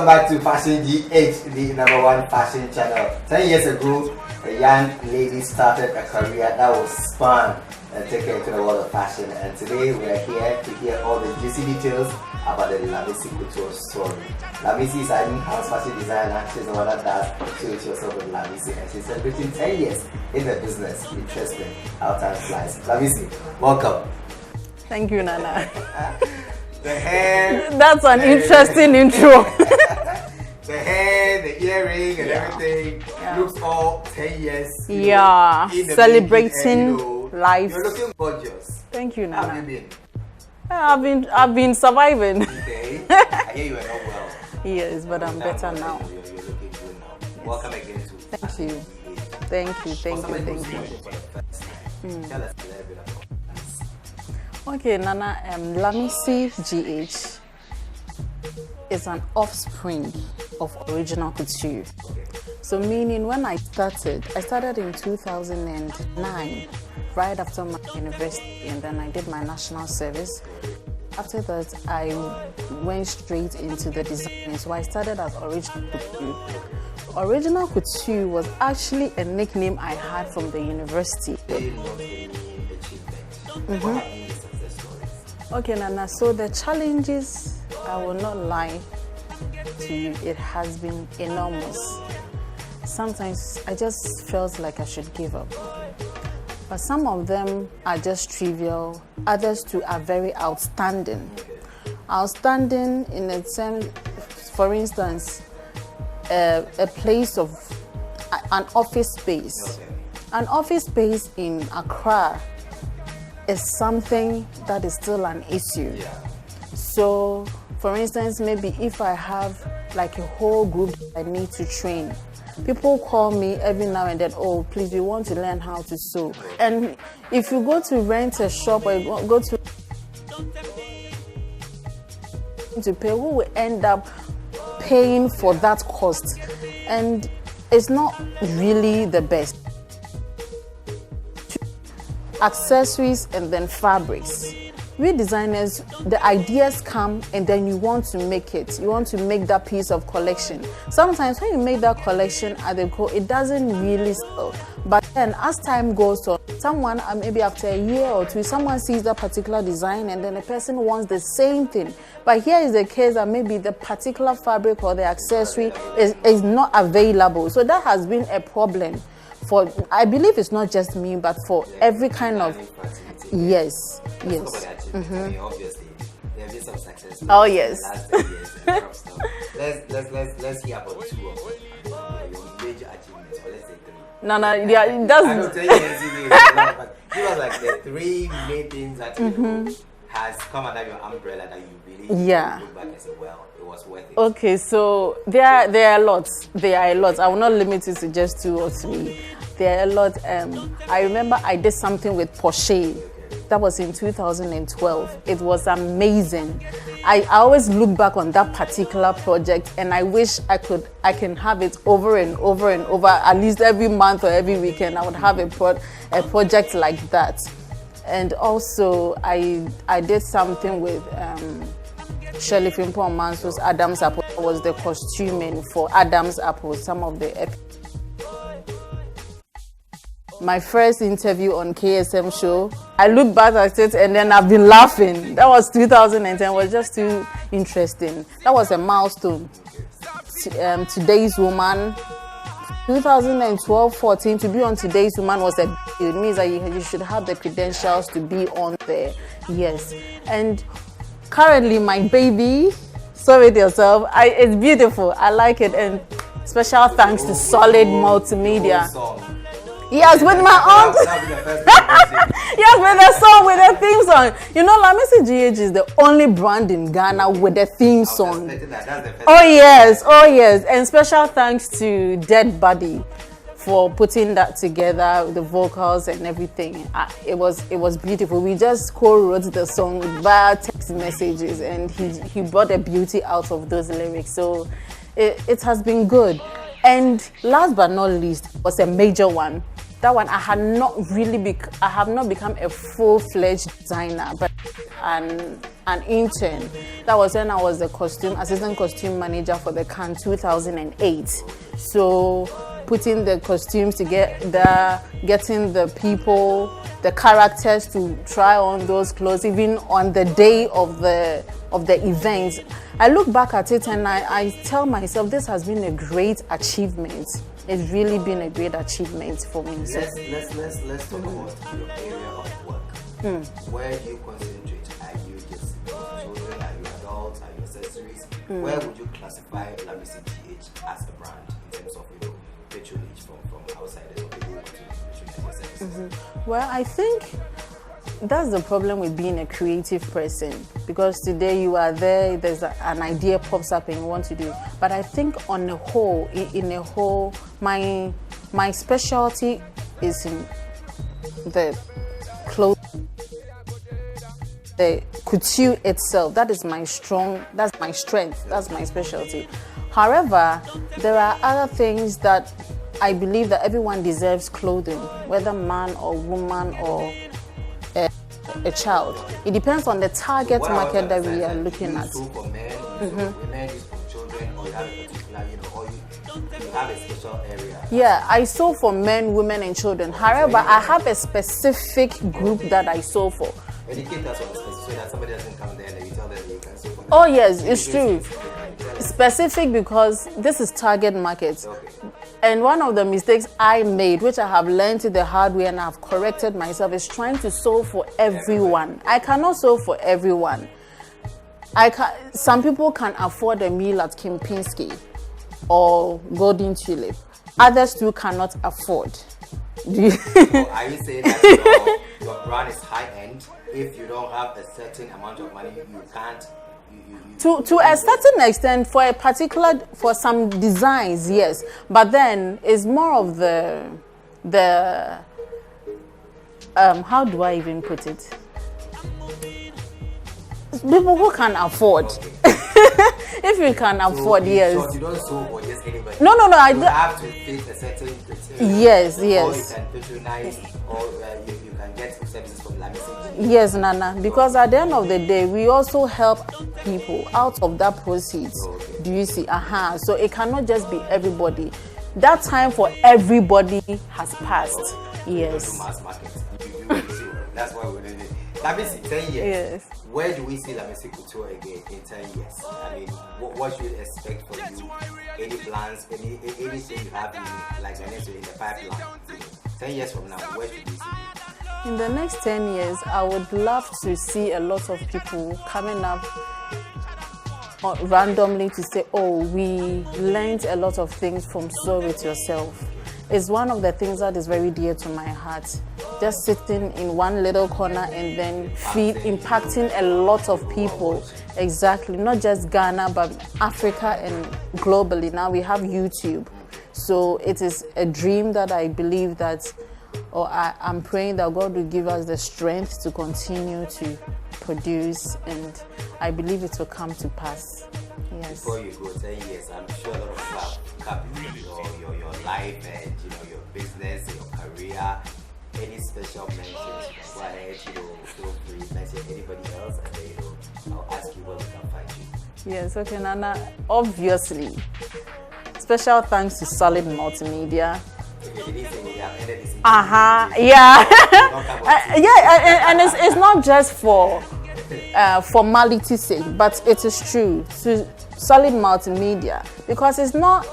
Welcome back to FashionGH, the #1 fashion channel. 10 years ago, a young lady started a career that was fun and take her into the world of fashion. And today we are here to hear all the juicy details about the Lamisi couture story. Lamisi is an in-house fashion designer. She's the one that does show it yourself with Lamisi, and she's celebrating 10 years in the business. Interesting how time flies. Lamisi, welcome. Thank you, Nana. The hair. That's an interesting intro. The hair, the earring, and everything looks all 10 years. Yeah, celebrating life. You're looking gorgeous. Thank you, Nana. How have you been? I've been surviving. Okay. I hear you are not well. Yes, but I'm better now. You're looking good now. Yes. Welcome again to Thank you. Thank you. Tell us a little bit about that. Okay, Nana, Lamisi GH is an offspring of original couture. So meaning when I started in 2009, right after my university, and then I did my national service. After that, I went straight into the design. So I started as original couture. Original couture was actually a nickname I had from the university. Okay, Nana, so the challenges, I will not lie to you, it has been enormous. Sometimes I just felt like I should give up. But some of them are just trivial, others too are very outstanding. Outstanding in a sense, for instance, a place of an office space. An office space in Accra is something that is still an issue. So, for instance, maybe if I have like a whole group that I need to train, people call me every now and then, oh, please, we want to learn how to sew. And if you go to rent a shop or you go to pay, who will end up paying for that cost? And it's not really the best. Accessories and then fabrics. We designers, the ideas come and then you want to make it. You want to make that piece of collection. Sometimes when you make that collection at the core, it doesn't really sell. But then as time goes on, someone, maybe after a year or two, someone sees that particular design and then a person wants the same thing. But here is the case that maybe the particular fabric or the accessory is not available. So that has been a problem. For, I believe it's not just me, but for every kind of, yes. Obviously, there have been some success. Oh yes. Let's hear about two of your major achievements, or let's say three. No, yeah, that's. I will tell you, but give us like the three main things that has come under your umbrella that you really look back and say, well, it was worth it. Okay, so there are lots. There are a lot. I will not limit it to just 2 or 3. There are a lot. I remember I did something with Porsche. That was in 2012. It was amazing. I always look back on that particular project and I wish I can have it over and over and over, at least every month or every weekend. I would have a project like that. And also I did something with Shirley Frimpong Manso's Adam's Apple. I was the costuming for Adam's Apple, some of the my first interview on KSM show. I look back at it and then I've been laughing. That was 2010. It was just too interesting. That was a milestone. Today's Woman, 2012-14, to be on Today's Woman was it means that you should have the credentials to be on there. Yes. And currently my baby, sew it yourself. It's beautiful. I like it. And special thanks to Solid Multimedia. Yes, with my aunt. Yes, with the song, with the theme song. You know, Lamisi GH is the only brand in Ghana with a theme song. Oh yes. And special thanks to Dead Body for putting that together, the vocals and everything. It was beautiful. We just co-wrote the song via text messages, and he brought the beauty out of those lyrics. So it has been good. And last but not least was a major one. that one I have not become a full-fledged designer, but an intern. That was when I was the assistant costume manager for the Cannes 2008. So putting the costumes together, getting the people, the characters to try on those clothes, even on the day of the events. I look back at it and I tell myself this has been a great achievement. It's really been a great achievement for me. Let's talk about your area of work. Where do you concentrate? Are you just children? Are you adults? Are you accessories? Where would you classify FashionGH as a brand in terms of patronage from outsiders or people who want to patronize your services? Well, I think that's the problem with being a creative person, because today you are there's an idea pops up and you want to do. But I think on a whole, my specialty is in the clothes, the couture itself. That's my strength, that's my specialty. However, there are other things that I believe that everyone deserves clothing, whether man or woman or a child. It depends on the target market that we are looking at. For men, women, for children, or you have a particular, or you have a special area. Yeah, I sew for men, women, and children. However, I have a specific group that I sew for. Educate us on the specific, so that somebody doesn't come there and you tell them you can sew for them. Oh yes, it's true. Specific because this is target market. Okay. And one of the mistakes I made, which I have learned the hard way and I've corrected myself, is trying to sew for everyone. I cannot sew for everyone. Some people can afford a meal at Kempinski or Golden Tulip. Others too cannot afford. So are you saying that your brand is high end? If you don't have a certain amount of money, you can't. To a certain extent, for some designs, yes, but then it's more of the how do I even put it? People who can afford. If you can afford, yes. So you don't sew for just anybody. No. You have to fit a certain criteria. Yes. Or you can patronize, or you can get services from FashionGH. Yes, Nana. Because at the end of the day, we also help people out of that proceeds. Okay. Do you see? So it cannot just be everybody. That time for everybody has passed. Yes. Mass market. That's why we're doing it. Let me see, 10 years. Yes. Where do we see La Mensah Couture again in 10 years? I mean, what should we expect from you? Any plans, anything you have in the pipeline? 10 years from now, where should we see you? In the next 10 years, I would love to see a lot of people coming up randomly to say, oh, we learned a lot of things from Sew It Yourself. It's one of the things that is very dear to my heart. Just sitting in one little corner and then impacting a lot of people. Exactly, not just Ghana, but Africa and globally. Now we have YouTube. So it is a dream that I believe that, or I'm praying that God will give us the strength to continue to produce, and I believe it will come to pass. Yes. Before you go 10 years, I'm sure a lot of people have covered your life and your business, your career. Any special mentions? Go ahead, feel free, mention anybody else, and then I'll ask you where we can find you. Yes, okay, Nana. Obviously, special thanks to Solid Multimedia. Yeah. And it's not just for formality's sake, but it is true to Solid Multimedia, because it's not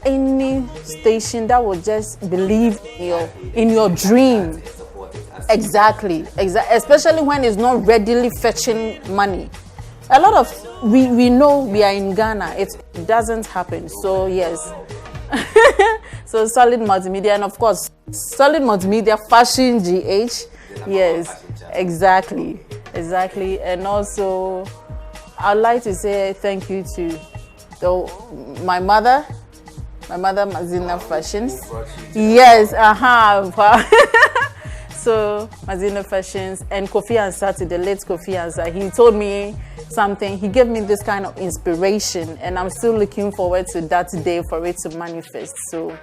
any station that will just believe in your dream. Exactly. Especially when it's not readily fetching money. A lot of we know we are in Ghana, it doesn't happen. So yes. So Solid Multimedia, and of course Solid Multimedia FashionGH. Yes, exactly. And also I'd like to say thank you to my mother Mazina Fashions. Yes, So Mazina Fashions and Kofi Ansah, the late Kofi Ansah, he told me something. He gave me this kind of inspiration, and I'm still looking forward to that day for it to manifest. So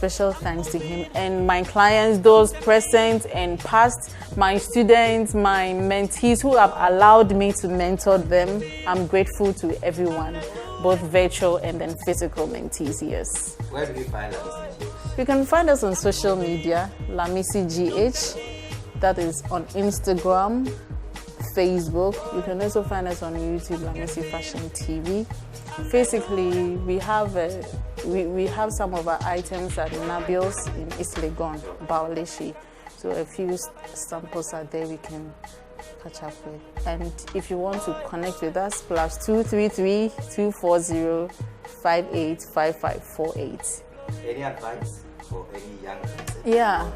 special thanks to him and my clients, those present and past, my students, my mentees who have allowed me to mentor them. I'm grateful to everyone, both virtual and then physical mentees, yes. Where do we find Lamisi? You can find us on social media, FashionGH. That is on Instagram, Facebook. You can also find us on YouTube, Lamisi Fashion TV. Basically, we have some of our items at Nabil's in East Legon, Baoleshi. So a few samples are there we can catch up with. And if you want to connect with us, +233 240 585548. Any advice for any young person? Yeah.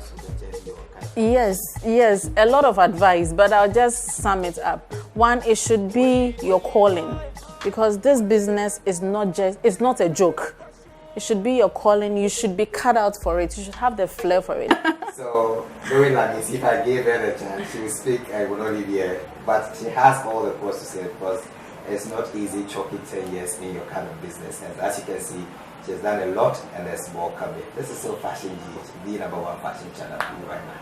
Yes, a lot of advice, but I'll just sum it up. One, it should be your calling, because this business is not a joke. It should be your calling. You should be cut out for it. You should have the flair for it. So, knowing Lamisi, if I gave her the chance, she will speak, I will not leave here. But she has all the words to say, because it's not easy choking 10 years in your kind of business. And as you can see, she's done a lot and there's more coming. This is so FashionGH, the #1 fashion channel right now.